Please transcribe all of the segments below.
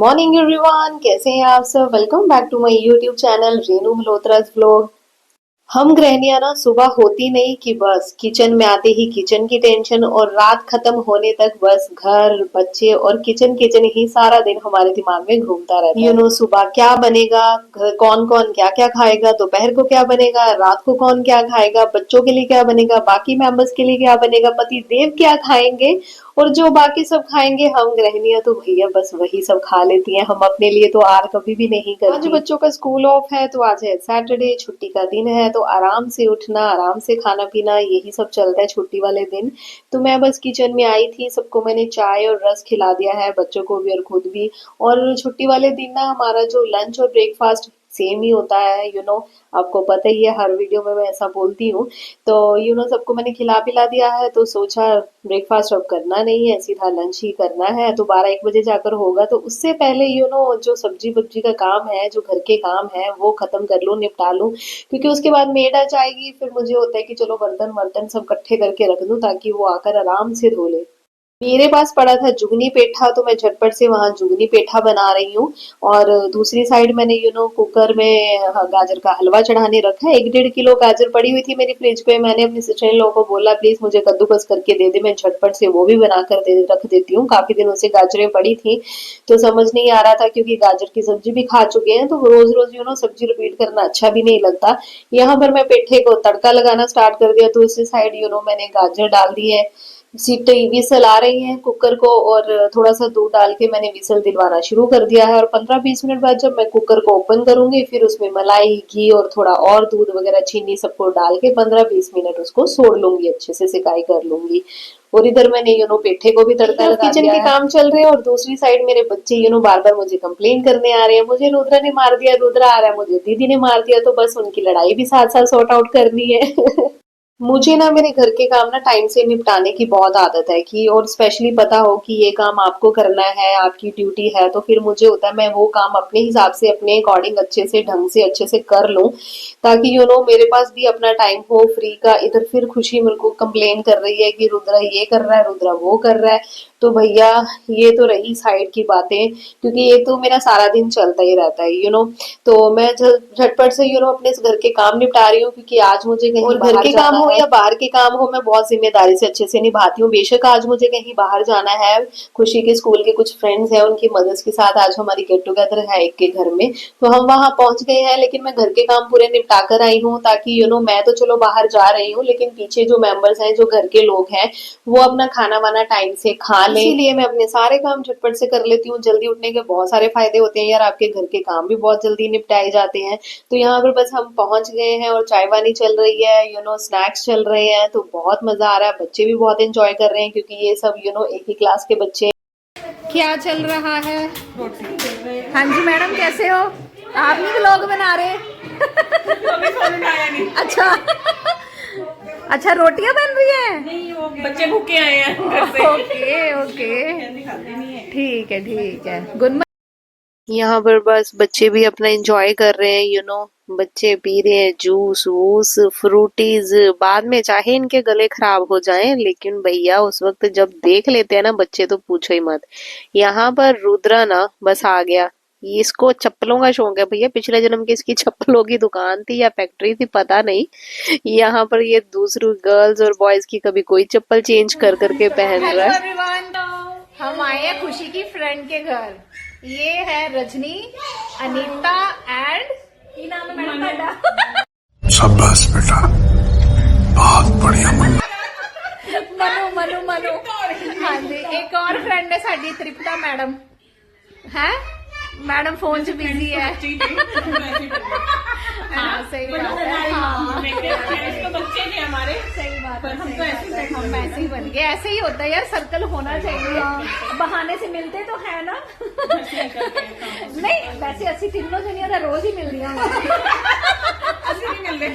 Morning everyone, कैसे हैं आप सब। Welcome back to my YouTube channel Renu Malhotra's vlog. हम गृहिणियां ना सुबह होती नहीं कि बस किचन में आते ही किचन की टेंशन और रात खत्म होने तक बस घर बच्चे और किचन किचन ही सारा दिन हमारे दिमाग में घूमता रहता है। सुबह क्या बनेगा, कौन कौन क्या क्या खाएगा, दोपहर को क्या बनेगा, रात को कौन क्या खाएगा, बच्चों के लिए क्या बनेगा, बाकी मेंबर्स के लिए क्या बनेगा, पति देव क्या खाएंगे और जो बाकी सब खाएंगे। हम गृहिणियां तो भैया बस वही सब खा लेती हैं, हम अपने लिए तो आर कभी भी नहीं करती। आज बच्चों का स्कूल ऑफ है तो आज है सैटरडे, छुट्टी का दिन है, तो आराम से उठना, आराम से खाना पीना, यही सब चलता है छुट्टी वाले दिन। तो मैं बस किचन में आई थी, सबको मैंने चाय और रस खिला दिया है, बच्चों को भी और खुद भी। और छुट्टी वाले दिन ना हमारा जो लंच और ब्रेकफास्ट सेम ही होता है। आपको पता ही है, हर वीडियो में मैं ऐसा बोलती हूँ। तो सबको मैंने खिला पिला दिया है, तो सोचा ब्रेकफास्ट अब करना नहीं है, सीधा लंच ही करना है। तो 12-1 बजे जाकर होगा, तो उससे पहले जो सब्जी वब्जी का काम है, जो घर के काम है, वो खत्म कर लूँ, निपटा लूँ, क्योंकि उसके बाद मेड आ जाएगी। फिर मुझे होता है कि चलो बर्तन वर्तन सब इकट्ठे करके रख दूं ताकि वो आकर आराम से धो ले। मेरे पास पड़ा था जुगनी पेठा, तो मैं झटपट से वहां जुगनी पेठा बना रही हूँ। और दूसरी साइड मैंने कुकर में गाजर का हलवा चढ़ाने रखा है। 1-1.5 किलो गाजर पड़ी हुई थी मेरी फ्रिज पे। मैंने अपनी सिस्टर इन लोगों को बोला प्लीज मुझे कद्दूकस करके दे दे, मैं झटपट से वो भी बनाकर रख देती हूँ। काफी दिनों से गाजरें पड़ी थी तो समझ नहीं आ रहा था, क्योंकि गाजर की सब्जी भी खा चुके हैं, तो रोज रोज सब्जी रिपीट करना अच्छा भी नहीं लगता। यहाँ पर मैं पेठे को तड़का लगाना स्टार्ट कर दिया। तो इसी साइड मैंने गाजर डाल दी है, सीटी विसल आ रही है कुकर को, और थोड़ा सा दूध डाल के मैंने विसल दिलवाना शुरू कर दिया है। और 15-20 मिनट बाद जब मैं कुकर को ओपन करूंगी, फिर उसमें मलाई, घी और थोड़ा और दूध वगैरह, चीनी सबको डाल के 15-20 मिनट उसको सोड़ लूंगी, अच्छे से सिकाई कर लूंगी। और इधर मैंने पेठे को भी तड़का लगा किचन के काम चल रहे हैं, और दूसरी साइड मेरे बच्चे बार बार मुझे कंप्लेन करने आ रहे हैं, मुझे रुद्रा ने मार दिया, रुद्रा आ रहा है, मुझे दीदी ने मार दिया। तो बस उनकी लड़ाई भी साथ साथ सॉर्ट आउट करनी है। मुझे ना मेरे घर के काम ना टाइम से निपटाने की बहुत आदत है, कि और स्पेशली पता हो कि ये काम आपको करना है, आपकी ड्यूटी है, तो फिर मुझे होता है मैं वो काम अपने हिसाब से, अपने अकॉर्डिंग अच्छे से, ढंग से, अच्छे से कर लूं, ताकि मेरे पास भी अपना टाइम हो फ्री का। इधर फिर खुशी मेरे को कंप्लेन कर रही है कि रुद्रा ये कर रहा है, रुद्रा वो कर रहा है। तो भैया ये तो रही साइड की बातें, क्योंकि ये तो मेरा सारा दिन चलता ही रहता है। तो मैं झटपट से अपने इस घर के काम निपटा रही हूँ, क्योंकि आज मुझे कहीं और घर के काम हो या बाहर के काम हो, मैं बहुत जिम्मेदारी से अच्छे से निभाती हूँ। बेशक आज मुझे कहीं बाहर जाना है, खुशी के स्कूल के कुछ फ्रेंड्स हैं, उनकी मदर्स के साथ आज हमारी गेट टुगेदर है एक के घर में, तो हम वहां पहुंच गए हैं। लेकिन मैं घर के काम पूरे निपटा कर आई हूँ, ताकि मैं तो चलो बाहर जा रही हूँ, लेकिन पीछे जो मेंबर्स हैं, जो घर के लोग हैं, वो अपना खाना वाना टाइम से खा ले। इसीलिए मैं अपने सारे काम झटपट से कर लेती हूँ। जल्दी उठने के बहुत सारे फायदे होते हैं यार, आपके घर के काम भी बहुत जल्दी निपटाए जाते हैं। तो यहाँ पर बस हम पहुंच गए हैं, और चाय वानी चल रही है, स्नैक्स चल रहे हैं, तो बहुत मजा आ रहा है। बच्चे भी बहुत एंजॉय कर रहे हैं, क्योंकि ये सब एक ही क्लास के बच्चे। क्या चल रहा है? हाँ जी मैडम, कैसे हो आप? नहीं व्लॉग बना रहे? अच्छा अच्छा, रोटियां बन रही हैं? नहीं, वो बच्चे भूखे आए हैं घर से। ओके ओके, ठीक है। Good morning. यहाँ पर बस बच्चे भी अपना एंजॉय कर रहे हैं। बच्चे पी रहे हैं जूस वूस, फ्रूटीज। बाद में चाहे इनके गले खराब हो जाएं, लेकिन भैया उस वक्त जब देख लेते हैं ना बच्चे, तो पूछो ही मत। यहाँ पर रुद्रा ना बस आ गया, इसको चप्पलों का शौक है भैया। पिछले जन्म की इसकी चप्पलों की दुकान थी या फैक्ट्री थी, पता नहीं। यहाँ पर ये दूसरी गर्ल्स और बॉयज की कभी कोई चप्पल चेंज कर करके पहन रहा है। हम आए हैं खुशी की फ्रेंड के घर। ये है रजनी, अनीता एंड नाम है मैडम। शाबाश बेटा, बहुत बढ़िया। मनु। हाँ जी, एक और फ्रेंड है साडी, त्रिपता मैडम है। मैडम फोन से बिजी है। हाँ सही बात है। हाँ बच्चे भी हमारे, सही बात है, हम तो ऐसे ही बन गए। ऐसे ही होता है यार, सर्कल होना चाहिए। बहाने से मिलते तो है ना। नहीं वैसे असि तीनों जनिया रोज ही मिल रही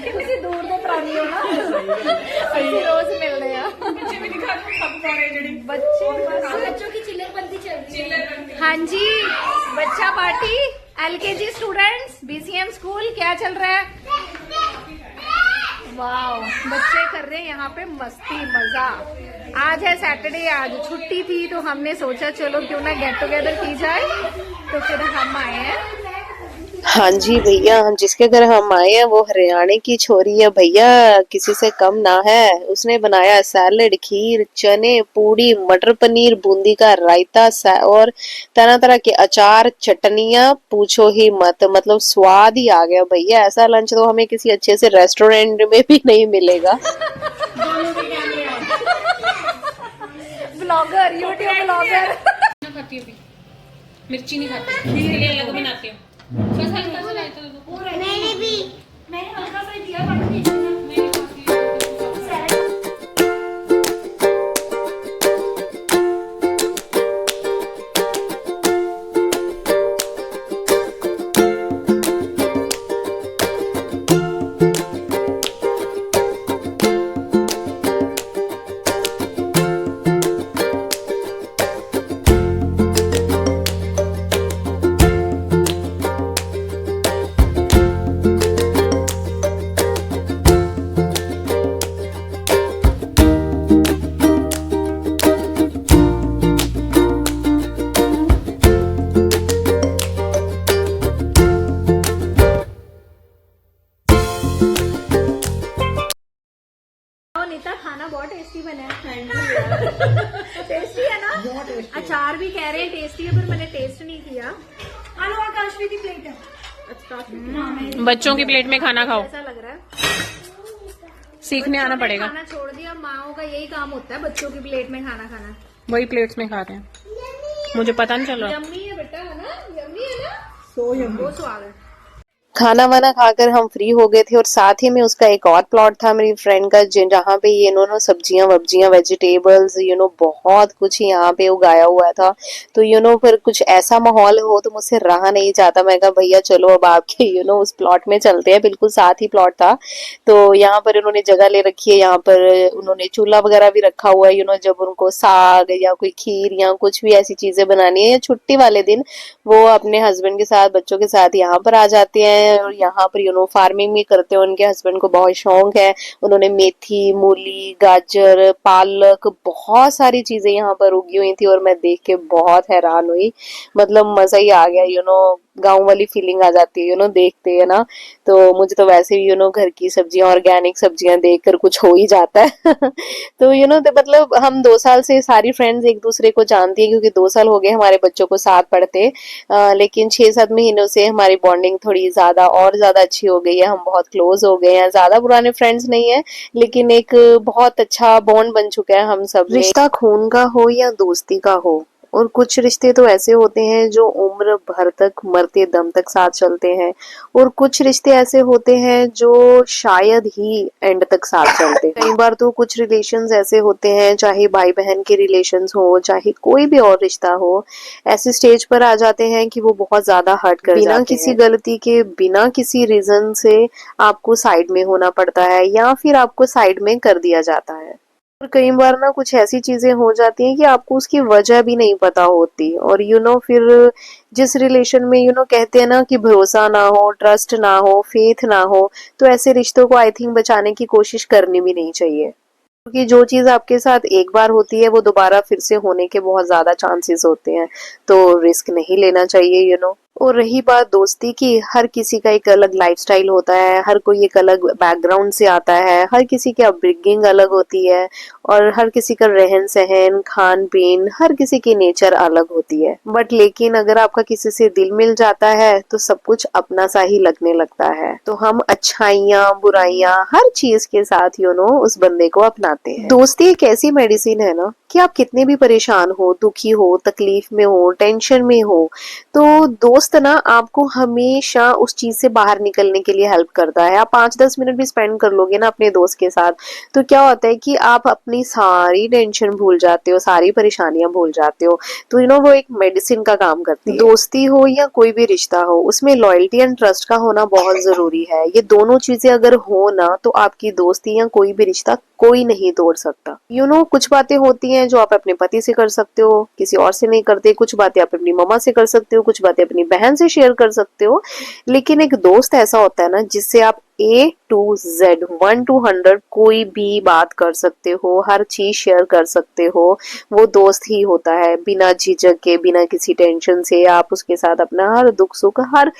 तुसी दूर दे प्राणी हो ना, असि रोज मिल रहे हैं। बच्चे भी दिखा दो सब सारे जड़ी बच्चों की चिल्लरबंदी चल रही है। हाँ जी, बच्चा party, LKG students, BCM school, क्या चल रहा है? वाह, बच्चे कर रहे हैं यहाँ पे मस्ती मजा। आज है सैटरडे, आज छुट्टी थी, तो हमने सोचा चलो क्यों ना गेट टुगेदर की जाए। तो फिर हम आए हैं। हाँ जी भैया, हम जिसके घर हम आए हैं वो हरियाणा की छोरी है भैया, किसी से कम ना है। उसने बनाया सैलेड, खीर, चने, पूड़ी, मटर पनीर, बूंदी का रायता और तरह तरह के अचार, चटनियां, पूछो ही मत। मतलब स्वाद ही आ गया भैया। ऐसा लंच तो हमें किसी अच्छे से रेस्टोरेंट में भी नहीं मिलेगा। Blogger, YouTube blogger. खाती है अभी, मिर्ची नहीं खाती, इसके लिए अलग बनाती हूँ। बस हल्का सा रायता दे दो। मैंने भी मैंने हल्का सा ही दिया बाकी मैंने काफी नीता, खाना बहुत टेस्टी बना है। टेस्टी है ना? अचार भी कह रहे हैं टेस्टी है, पर मैंने टेस्ट नहीं किया। आलू आकाशवी की प्लेट है। बच्चों की प्लेट में खाना खाओ, ऐसा लग रहा है सीखने आना पड़ेगा। खाना छोड़ दिया, माओ का यही काम होता है बच्चों की प्लेट में खाना खाना। वही प्लेट्स में खा रहे हैं, मुझे पता नहीं चल रहा। यम्मी है बेटा, है ना? यम्मी है ना? सो यम्मी, बहुत स्वाद है। खाना वाना खाकर हम फ्री हो गए थे और साथ ही में उसका एक और प्लॉट था मेरी फ्रेंड का, जहाँ पे ये इन्होंने सब्जियां वब्जियां, वेजिटेबल्स, बहुत कुछ यहाँ पे उगाया हुआ था। तो फिर कुछ ऐसा माहौल हो तो मुझसे रहा नहीं जाता। मैं कहा भैया चलो अब आपके उस प्लॉट में चलते हैं। बिल्कुल साथ ही प्लॉट था। तो यहाँ पर इन्होंने जगह ले रखी है, यहाँ पर उन्होंने चूल्हा वगैरह भी रखा हुआ है। जब उनको साग या कोई खीर या कुछ भी ऐसी चीजें बनानी है या छुट्टी वाले दिन, वो अपने हस्बैंड के साथ, बच्चों के साथ यहाँ पर आ जाते हैं। और यहाँ पर फार्मिंग भी करते हैं। उनके हस्बैंड को बहुत शौक है। उन्होंने मेथी, मूली, गाजर, पालक, बहुत सारी चीजें यहाँ पर उगी हुई थी और मैं देख के बहुत हैरान हुई। मतलब मजा ही आ गया। गांव वाली फीलिंग आ जाती है देखते है ना। तो मुझे तो वैसे भी घर की सब्जियां, ऑर्गेनिक सब्जियां देखकर कुछ हो ही जाता है। तो तो मतलब हम 2 साल से सारी फ्रेंड्स एक दूसरे को जानती है, क्योंकि 2 साल हो गए हमारे बच्चों को साथ पढ़ते। लेकिन 6-7 महीनों से हमारी बॉन्डिंग थोड़ी ज्यादा अच्छी हो गई है। हम बहुत क्लोज हो गए हैं। ज्यादा पुराने फ्रेंड्स नहीं है, लेकिन एक बहुत अच्छा बॉन्ड बन चुका है हम सब में। रिश्ता खून का हो या दोस्ती का हो, और कुछ रिश्ते तो ऐसे होते हैं जो उम्र भर तक, मरते दम तक साथ चलते हैं, और कुछ रिश्ते ऐसे होते हैं जो शायद ही एंड तक साथ चलते हैं। कई बार तो कुछ रिलेशंस ऐसे होते हैं, चाहे भाई बहन के रिलेशंस हो, चाहे कोई भी और रिश्ता हो, ऐसे स्टेज पर आ जाते हैं कि वो बहुत ज्यादा हर्ट कर जाते हैं। बिना किसी गलती के, बिना किसी रीजन से आपको साइड में होना पड़ता है, या फिर आपको साइड में कर दिया जाता है। और कई बार ना कुछ ऐसी चीजें हो जाती हैं कि आपको उसकी वजह भी नहीं पता होती। और फिर जिस रिलेशन में कहते हैं ना कि भरोसा ना हो, ट्रस्ट ना हो, फेथ ना हो, तो ऐसे रिश्तों को आई थिंक बचाने की कोशिश करनी भी नहीं चाहिए। क्योंकि जो चीज आपके साथ एक बार होती है वो दोबारा फिर से होने के बहुत ज्यादा चांसेस होते हैं। तो रिस्क नहीं लेना चाहिए। और रही बात दोस्ती की, हर किसी का एक अलग लाइफस्टाइल होता है, हर कोई एक अलग बैकग्राउंड से आता है, हर किसी की अपब्रिंगिंग अलग होती है, और हर किसी का रहन सहन, खान पीन, हर किसी की नेचर अलग होती है। बट लेकिन अगर आपका किसी से दिल मिल जाता है तो सब कुछ अपना सा ही लगने लगता है। तो हम अच्छाइयाँ, बुराइयां, हर चीज के साथ उस बंदे को अपनाते हैं। दोस्ती एक ऐसी मेडिसिन है ना कि आप कितने भी परेशान हो, दुखी हो, तकलीफ में हो, टेंशन में हो, तो दोस्त ना आपको हमेशा उस चीज से बाहर निकलने के लिए हेल्प करता है। आप 5-10 मिनट भी स्पेंड कर लोगे ना अपने दोस्त के साथ, तो क्या होता है कि आप अपनी सारी टेंशन भूल जाते हो, सारी परेशानियां भूल जाते हो। तो वो एक मेडिसिन का काम करती है। दोस्ती हो या कोई भी रिश्ता हो, उसमें लॉयल्टी एंड ट्रस्ट का होना बहुत जरूरी है। ये दोनों चीजें अगर हो ना, तो आपकी दोस्ती या कोई भी रिश्ता कोई नहीं तोड़ सकता। कुछ बातें होती हैं जो आप अपने पति से कर सकते हो, किसी और से नहीं करते। कुछ बातें आप अपनी मम्मा से कर सकते हो, कुछ बातें अपनी बहन से शेयर कर सकते हो। लेकिन एक दोस्त ऐसा होता है ना जिससे आप A to Z 1 to 100 कोई भी बात कर सकते हो, हर चीज शेयर कर सकते हो। वो दोस्त ही होता है, बिना झिझक के, बिना किसी टेंशन से आप उसके साथ अपना हर दुख सुख, हर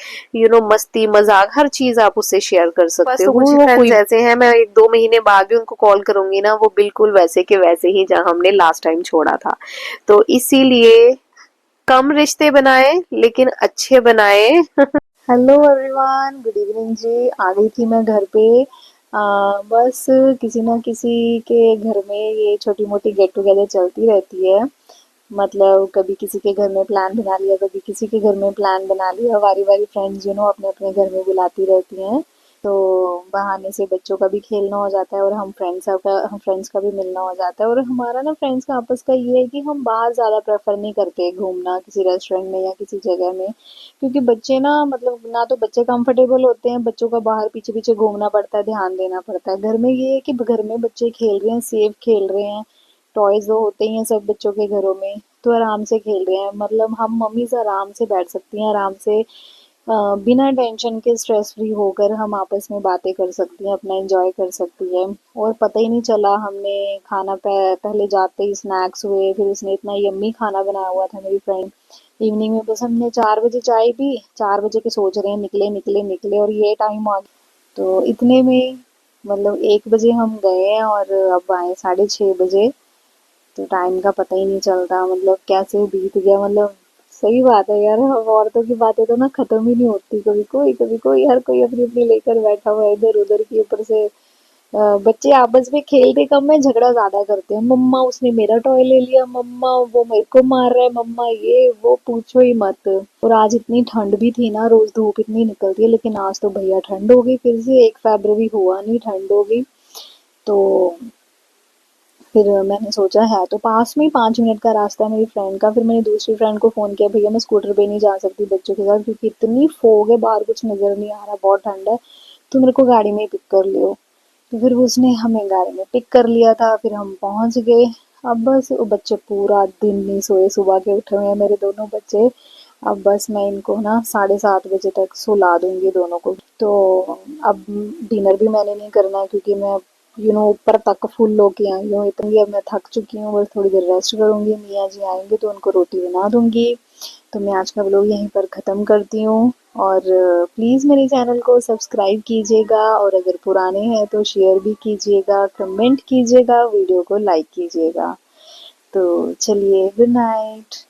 मस्ती मजाक, हर चीज आप उससे शेयर कर सकते हो। वो फ्रेंड्स ऐसे हैं, मैं 1-2 महीने बाद भी उनको कॉल करूंगी ना, वो बिल्कुल वैसे के वैसे ही जहाँ हमने लास्ट टाइम छोड़ा था। तो इसीलिए कम रिश्ते बनाए लेकिन अच्छे बनाए। हेलो एवरीवन, गुड इवनिंग जी। आ गई थी मैं घर पे। बस किसी ना किसी के घर में ये छोटी मोटी गेट टुगेदर चलती रहती है। मतलब कभी किसी के घर में प्लान बना लिया, कभी किसी के घर में प्लान बना लिया। वारी वारी फ्रेंड्स अपने अपने घर में बुलाती रहती हैं। तो बहाने से बच्चों का भी खेलना हो जाता है और हम फ्रेंड्स का भी मिलना हो जाता है। और हमारा ना फ्रेंड्स का आपस का ये है कि हम बाहर ज़्यादा प्रेफर नहीं करते घूमना किसी रेस्टोरेंट में या किसी जगह में, क्योंकि बच्चे ना मतलब ना तो बच्चे कंफर्टेबल होते हैं, बच्चों का बाहर पीछे पीछे घूमना पड़ता है, ध्यान देना पड़ता है। घर में ये है कि घर में बच्चे खेल रहे हैं, सेफ खेल रहे हैं, टॉयज तो होते ही हैं सब बच्चों के घरों में, तो आराम से खेल रहे हैं। मतलब हम मम्मीज आराम से बैठ सकती हैं, आराम से बिना टेंशन के स्ट्रेस फ्री होकर हम आपस में बातें कर सकती हैं, अपना एंजॉय कर सकती है। और पता ही नहीं चला, हमने खाना पहले जाते ही स्नैक्स हुए, फिर उसने इतना यम्मी खाना बनाया हुआ था मेरी फ्रेंड। इवनिंग में बस हमने 4 बजे चाय पी, 4 बजे के सोच रहे हैं निकले निकले निकले, और ये टाइम आ गया। तो इतने में मतलब 1 बजे हम गए हैं और अब आए 6:30 बजे। तो टाइम का पता ही नहीं चलता, मतलब कैसे बीत गया। मतलब सही बात है यार, हम औरतों की बातें तो ना खत्म ही नहीं होती, कभी कोई हर कोई अपनी अपनी लेकर बैठा हुआ है इधर उधर की। ऊपर से बच्चे आपस में खेलते कम है, झगड़ा ज्यादा करते हैं। मम्मा उसने मेरा टॉय ले लिया, मम्मा वो मेरे को मार रहा है, मम्मा ये वो, पूछो ही मत। और आज इतनी ठंड भी थी ना, रोज धूप इतनी निकलती है, लेकिन आज तो भैया ठंड हो गई फिर से। 1 फरवरी हुआ नहीं, ठंड हो गई। तो फिर मैंने सोचा है तो पास में ही 5 मिनट का रास्ता है मेरी फ्रेंड का। फिर मैंने दूसरी फ्रेंड को फ़ोन किया, भैया मैं स्कूटर पे नहीं जा सकती बच्चों के साथ, क्योंकि इतनी फोग है बाहर, कुछ नज़र नहीं आ रहा, बहुत ठंड है, तो मेरे को गाड़ी में ही पिक कर लियो। तो फिर उसने हमें गाड़ी में पिक कर लिया था, फिर हम पहुंच गए। अब बस वो बच्चे पूरा दिन नहीं सोए, सुबह के उठे हुए हैं मेरे दोनों बच्चे। अब बस मैं इनको ना 7:30 बजे तक सुला दूंगी दोनों को। तो अब डिनर भी मैंने नहीं करना है, क्योंकि मैं ऊपर तक फुल होके आई हूँ इतनी। अब मैं थक चुकी हूँ, बस थोड़ी देर रेस्ट करूंगी। मियाँ जी आएंगे तो उनको रोटी बना दूंगी। तो मैं आज का व्लॉग यहीं पर ख़त्म करती हूँ। और प्लीज़ मेरे चैनल को सब्सक्राइब कीजिएगा, और अगर पुराने हैं तो शेयर भी कीजिएगा, कमेंट कीजिएगा, वीडियो को लाइक कीजिएगा। तो चलिए, गुड नाइट।